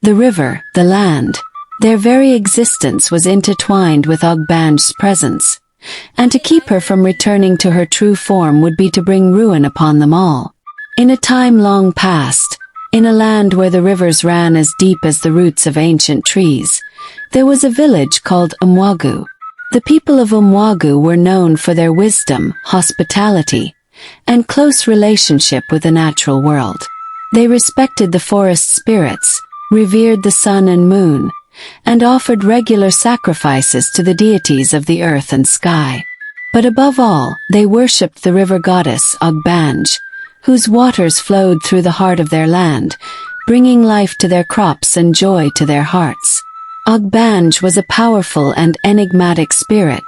the river, the land. Their very existence was intertwined with OGBANJE's presence, and to keep her from returning to her true form would be to bring ruin upon them all. In a time long past, in a land where the rivers ran as deep as the roots of ancient trees, there was a village called Umwagu. The people of Umwagu were known for their wisdom, hospitality, and close relationship with the natural world. They respected the forest spirits, revered the sun and moon, and offered regular sacrifices to the deities of the earth and sky. But above all, they worshipped the river goddess OGBANJE, whose waters flowed through the heart of their land, bringing life to their crops and joy to their hearts. OGBANJE was a powerful and enigmatic spirit,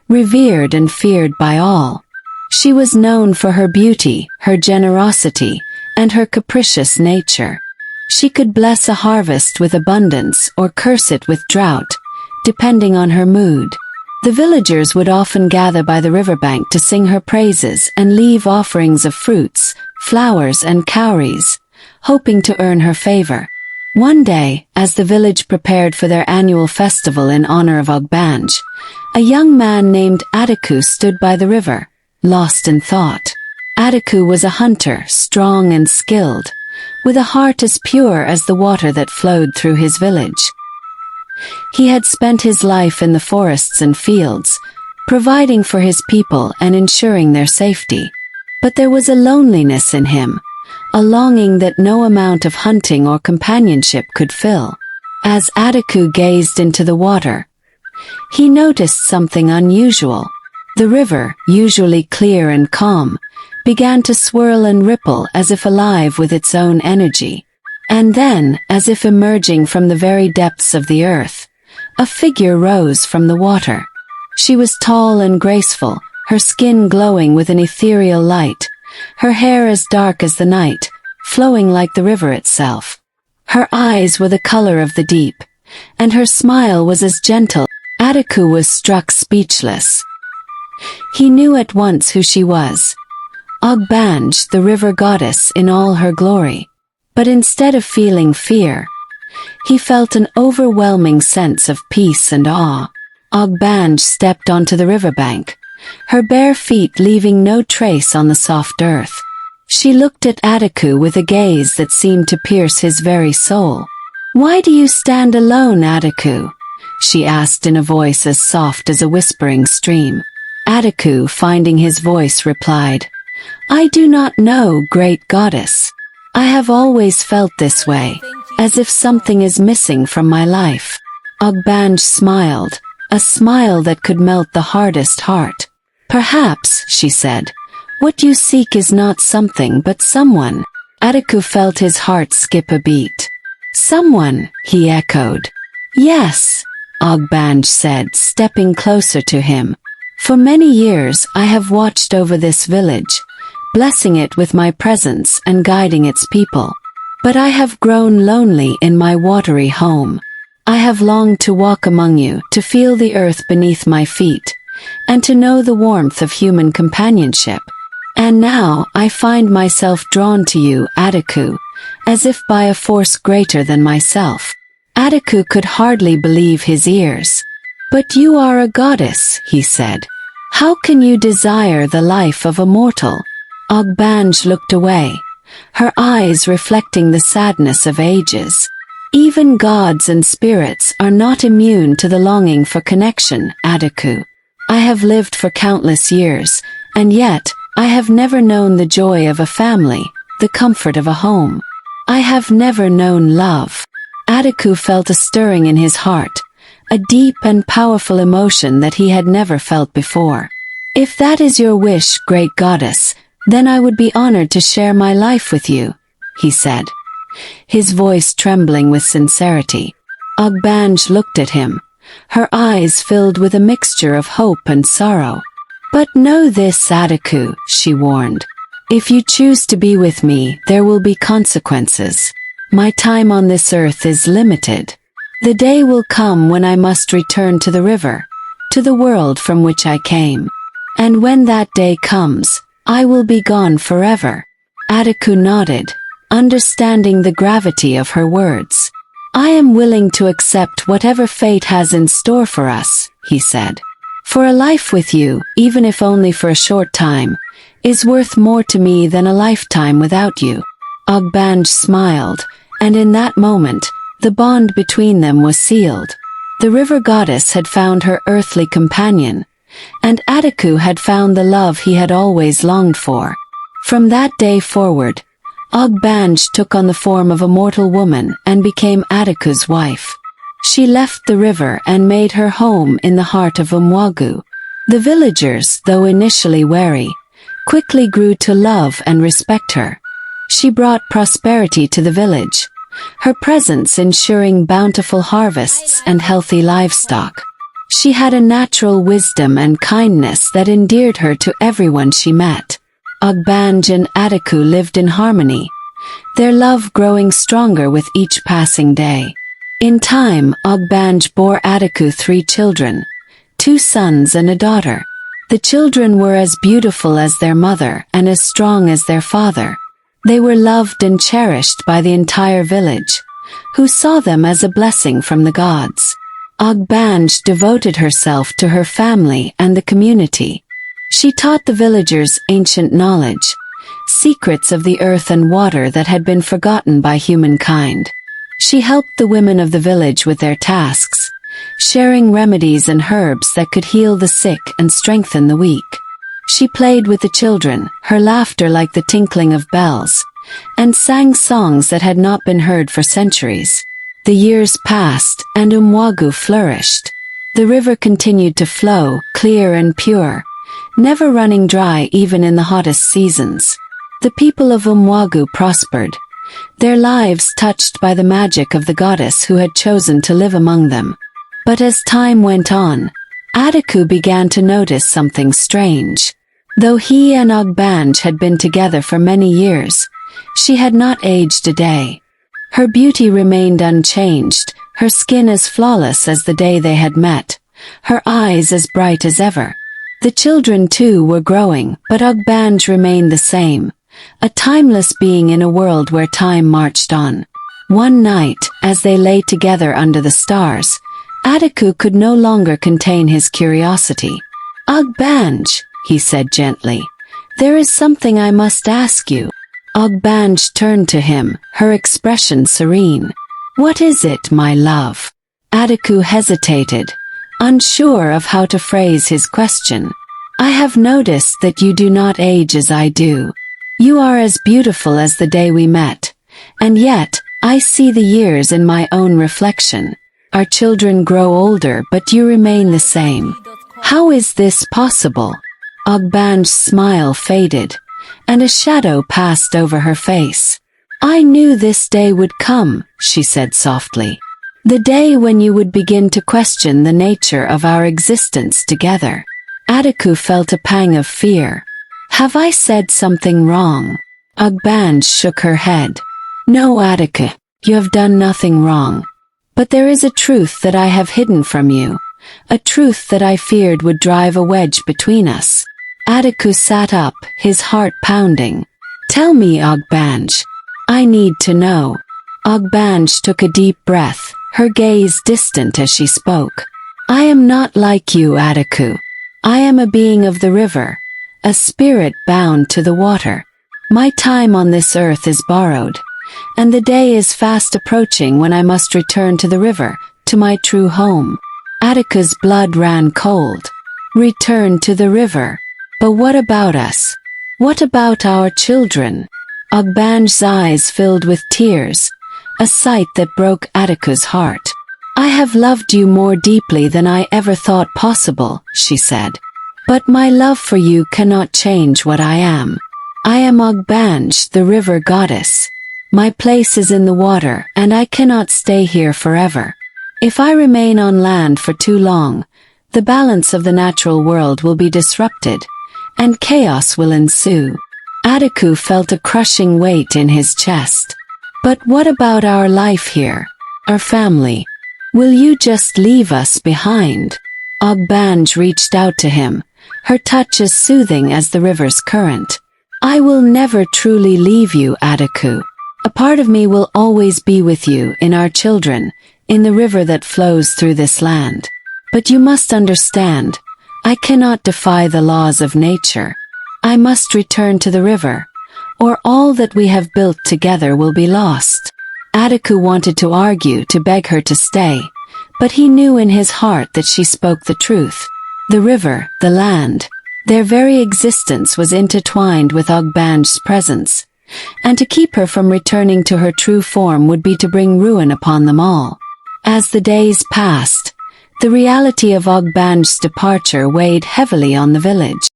revered and feared by all. She was known for her beauty, her generosity, and her capricious nature. She could bless a harvest with abundance or curse it with drought, depending on her mood. The villagers would often gather by the riverbank to sing her praises and leave offerings of fruits, flowers and cowries, hoping to earn her favor. One day, as the village prepared for their annual festival in honor of OGBANJE, a young man named Adaku stood by the river, lost in thought. Adaku was a hunter, strong and skilled, with a heart as pure as the water that flowed through his village. He had spent his life in the forests and fields, providing for his people and ensuring their safety. But there was a loneliness in him, a longing that no amount of hunting or companionship could fill. As Adaku gazed into the water, he noticed something unusual. The river, usually clear and calm, began to swirl and ripple as if alive with its own energy. And then, as if emerging from the very depths of the earth, a figure rose from the water. She was tall and graceful, her skin glowing with an ethereal light, her hair as dark as the night, flowing like the river itself. Her eyes were the color of the deep, and her smile was as gentle. Adaku was struck speechless. He knew at once who she was. OGBANJE, the river goddess in all her glory. But instead of feeling fear, he felt an overwhelming sense of peace and awe. OGBANJE stepped onto the riverbank, her bare feet leaving no trace on the soft earth. She looked at Adaku with a gaze that seemed to pierce his very soul. "Why do you stand alone, Adaku?" she asked in a voice as soft as a whispering stream. Adaku, finding his voice, replied, "I do not know, great goddess. I have always felt this way, as if something is missing from my life." OGBANJE smiled, a smile that could melt the hardest heart. "Perhaps," she said, "what you seek is not something but someone." Adaku felt his heart skip a beat. "Someone," he echoed. "Yes," OGBANJE said, stepping closer to him. "For many years I have watched over this village, blessing it with my presence and guiding its people. But I have grown lonely in my watery home. I have longed to walk among you, to feel the earth beneath my feet, and to know the warmth of human companionship. And now I find myself drawn to you, Adaku, as if by a force greater than myself." Adaku could hardly believe his ears. "But you are a goddess," he said. "How can you desire the life of a mortal?" OGBANJE looked away, her eyes reflecting the sadness of ages. "Even gods and spirits are not immune to the longing for connection, Adaku. I have lived for countless years, and yet I have never known the joy of a family, the comfort of a home. I have never known love." Adaku felt a stirring in his heart, a deep and powerful emotion that he had never felt before. "If that is your wish, great goddess, then I would be honored to share my life with you," he said, his voice trembling with sincerity. OGBANJE looked at him, her eyes filled with a mixture of hope and sorrow. "But know this, Adaku," she warned. "If you choose to be with me, there will be consequences. My time on this earth is limited. The day will come when I must return to the river, to the world from which I came. And when that day comes, I will be gone forever." Adaku nodded, understanding the gravity of her words. I am willing to accept whatever fate has in store for us, he said. For a life with you, even if only for a short time, is worth more to me than a lifetime without you. OGBANJE smiled, and in that moment, the bond between them was sealed. The river goddess had found her earthly companion, and Ataku had found the love he had always longed for. From that day forward, OGBANJE took on the form of a mortal woman and became Ataku's wife. She left the river and made her home in the heart of Umwagu. The villagers, though initially wary, quickly grew to love and respect her. She brought prosperity to the village, her presence ensuring bountiful harvests and healthy livestock. She had a natural wisdom and kindness that endeared her to everyone she met. OGBANJE and Ataku lived in harmony, their love growing stronger with each passing day. In time, OGBANJE bore Ataku 3 children, 2 sons and a daughter. The children were as beautiful as their mother and as strong as their father. They were loved and cherished by the entire village, who saw them as a blessing from the gods. OGBANJE devoted herself to her family and the community. She taught the villagers ancient knowledge, secrets of the earth and water that had been forgotten by humankind. She helped the women of the village with their tasks, sharing remedies and herbs that could heal the sick and strengthen the weak. She played with the children, her laughter like the tinkling of bells, and sang songs that had not been heard for centuries. The years passed, and Umwagu flourished. The river continued to flow, clear and pure, never running dry even in the hottest seasons. The people of Umwagu prospered, their lives touched by the magic of the goddess who had chosen to live among them. But as time went on, Ataku began to notice something strange. Though he and OGBANJE had been together for many years, she had not aged a day. Her beauty remained unchanged, her skin as flawless as the day they had met, her eyes as bright as ever. The children too were growing, but OGBANJE remained the same, a timeless being in a world where time marched on. One night, as they lay together under the stars, Ataku could no longer contain his curiosity. "OGBANJE," he said gently, "there is something I must ask you." OGBANJE turned to him, her expression serene. "What is it, my love?" Ataku hesitated, unsure of how to phrase his question. "I have noticed that you do not age as I do. You are as beautiful as the day we met, and yet, I see the years in my own reflection. Our children grow older but you remain the same. How is this possible?" OGBANJE's smile faded, and a shadow passed over her face. "I knew this day would come," she said softly. "The day when you would begin to question the nature of our existence together." Ataku felt a pang of fear. "Have I said something wrong?" OGBANJE shook her head. "No, Ataku, you have done nothing wrong. But there is a truth that I have hidden from you, a truth that I feared would drive a wedge between us." Ataku sat up, his heart pounding. "Tell me, OGBANJE. I need to know." OGBANJE took a deep breath, her gaze distant as she spoke. "I am not like you, Ataku. I am a being of the river, a spirit bound to the water. My time on this earth is borrowed, and the day is fast approaching when I must return to the river, to my true home." Ataku's blood ran cold. "Return to the river? But what about us? What about our children?" OGBANJE's eyes filled with tears, a sight that broke Ataku's heart. "I have loved you more deeply than I ever thought possible," she said. "But my love for you cannot change what I am. I am OGBANJE, the river goddess. My place is in the water, and I cannot stay here forever. If I remain on land for too long, the balance of the natural world will be disrupted, and chaos will ensue." Ataku felt a crushing weight in his chest. "But what about our life here? Our family? Will you just leave us behind?" OGBANJE reached out to him, her touch as soothing as the river's current. "I will never truly leave you, Ataku. A part of me will always be with you, in our children, in the river that flows through this land. But you must understand, I cannot defy the laws of nature. I must return to the river, or all that we have built together will be lost. Ataku wanted to argue to beg her to stay, but he knew in his heart that she spoke the truth. The river, the land, their very existence was intertwined with OGBANJE's presence, and to keep her from returning to her true form would be to bring ruin upon them all. As the days passed, the reality of OGBANJE's departure weighed heavily on the village.